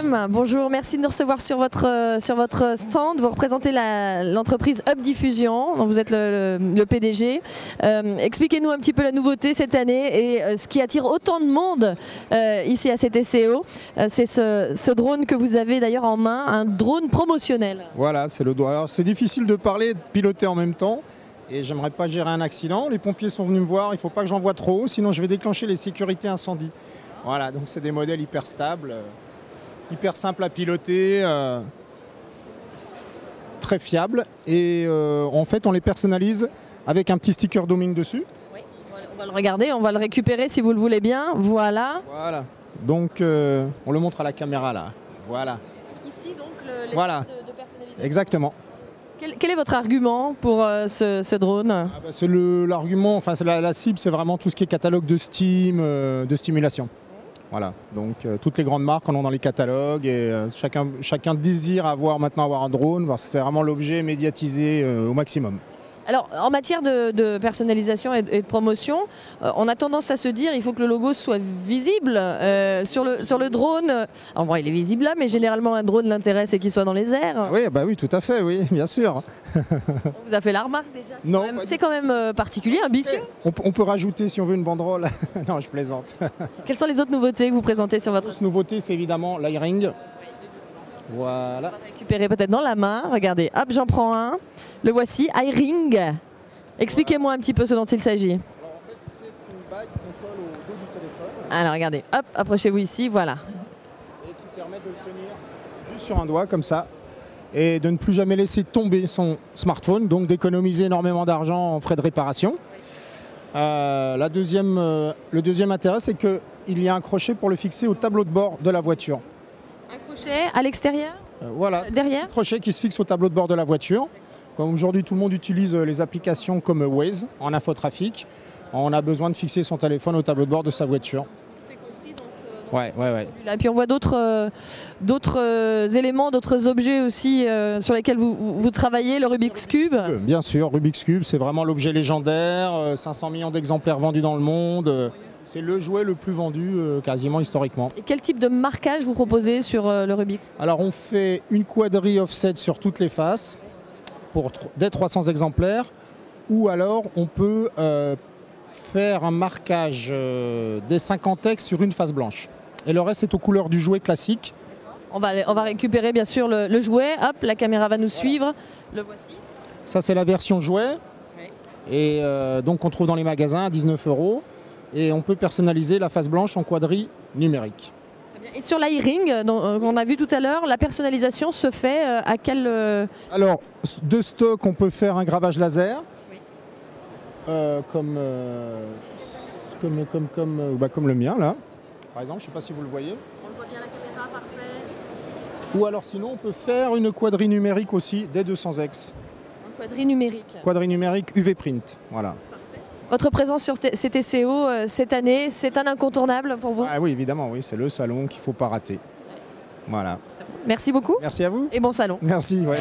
Guillaume, bonjour, merci de nous recevoir sur votre stand. Vous représentez l'entreprise Up Diffusion, dont vous êtes le PDG. Expliquez-nous un petit peu la nouveauté cette année et ce qui attire autant de monde ici à CTCO. C'est ce drone que vous avez d'ailleurs en main, un drone promotionnel. Voilà, c'est le drone. Alors c'est difficile de parler et de piloter en même temps. Et j'aimerais pas gérer un accident. Les pompiers sont venus me voir, il ne faut pas que j'envoie trop haut, sinon je vais déclencher les sécurités incendie. Voilà, donc c'est des modèles hyper stables, hyper simples à piloter, très fiables. Et en fait, on les personnalise avec un petit sticker Doming dessus. Oui, on va le regarder, on va le récupérer si vous le voulez bien. Voilà. Voilà, donc on le montre à la caméra là. Voilà. Ici donc l'espace voilà. de personnalisation. Exactement. Quel est votre argument pour ce drone? C'est l'argument, enfin la cible, c'est vraiment tout ce qui est catalogue de Steam, de stimulation. Voilà, donc toutes les grandes marques en ont dans les catalogues et chacun désire maintenant avoir un drone parce que c'est vraiment l'objet médiatisé au maximum. Alors, en matière de personnalisation et de promotion, on a tendance à se dire qu'il faut que le logo soit visible sur le drone. Alors, bon, il est visible là, mais généralement, un drone l'intéresse et qu'il soit dans les airs. Oui, bah oui, tout à fait, oui, bien sûr. On vous a fait la remarque déjà. Non. C'est quand même particulier, ambitieux. On peut rajouter, si on veut, une banderole. Non, je plaisante. Quelles sont les autres nouveautés que vous présentez sur votre... La nouveauté, c'est évidemment l'iRing. Voilà. On va le récupérer peut-être dans la main. Regardez, hop, j'en prends un. Le voici, iRing. Expliquez-moi un petit peu ce dont il s'agit. Alors en fait, c'est une bague qu'on colle au dos du téléphone. Alors regardez, hop, approchez-vous ici, voilà. Et qui permet de le tenir juste sur un doigt, comme ça. Et de ne plus jamais laisser tomber son smartphone, donc d'économiser énormément d'argent en frais de réparation. Le deuxième intérêt, c'est qu'il y a un crochet pour le fixer au tableau de bord de la voiture. Un crochet à l'extérieur, voilà, derrière. un crochet qui se fixe au tableau de bord de la voiture. Comme aujourd'hui, tout le monde utilise les applications comme Waze en infotrafic. On a besoin de fixer son téléphone au tableau de bord de sa voiture. Tout est compris dans ce... Ouais. Et puis on voit d'autres éléments, d'autres objets aussi sur lesquels vous travaillez, le Rubik's Cube. Bien sûr, Rubik's Cube, c'est vraiment l'objet légendaire, 500 millions d'exemplaires vendus dans le monde. C'est le jouet le plus vendu quasiment historiquement. Et quel type de marquage vous proposez sur le Rubik's? Alors on fait une quadrille offset sur toutes les faces pour dès 300 exemplaires, ou alors on peut faire un marquage des 50 X sur une face blanche. Et le reste est aux couleurs du jouet classique. On va récupérer bien sûr le jouet, hop, la caméra va nous suivre, le voici. Ça c'est la version jouet, et donc on trouve dans les magasins à 19 €. Et on peut personnaliser la face blanche en quadrille numérique. Très bien. Et sur l'iRing, qu'on a vu tout à l'heure, la personnalisation se fait à quel... Alors, de stock, on peut faire un gravage laser, comme le mien, là. Par exemple, je ne sais pas si vous le voyez. On le voit bien à la caméra, parfait. Ou alors sinon, on peut faire une quadrille numérique aussi, dès 200X. Un quadrille numérique. Quadrille numérique UV print, voilà. Votre présence sur CTCO cette année, c'est un incontournable pour vous? Ah oui, évidemment, oui, c'est le salon qu'il ne faut pas rater. Voilà. Merci beaucoup. Merci à vous. Et bon salon. Merci, ouais.